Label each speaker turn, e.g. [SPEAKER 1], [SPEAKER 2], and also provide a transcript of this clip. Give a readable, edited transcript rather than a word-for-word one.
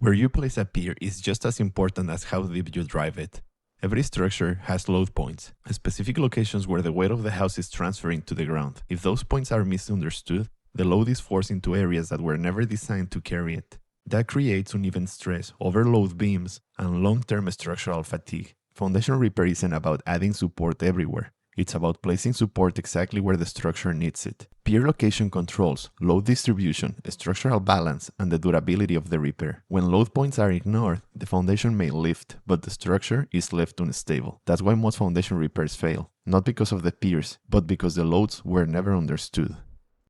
[SPEAKER 1] Where you place a pier is just as important as how deep you drive it. Every structure has load points, specific locations where the weight of the house is transferring to the ground. If those points are misunderstood, the load is forced into areas that were never designed to carry it. That creates uneven stress, overload beams, and long-term structural fatigue. Foundation repair isn't about adding support everywhere. It's about placing support exactly where the structure needs it. Pier location controls load distribution, structural balance, and the durability of the repair. When load points are ignored, the foundation may lift, but the structure is left unstable. That's why most foundation repairs fail. Not because of the piers, but because the loads were never understood.